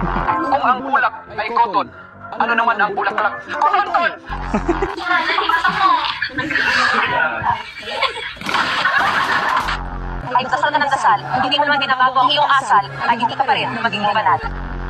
Kung ang bulak ay cotton, ano naman ang bulaklak? Cotton! Ay, dasal ka ng dasal. Kung hindi mo naman binabago ang iyong asal, ay hindi ka pa rin maging banal.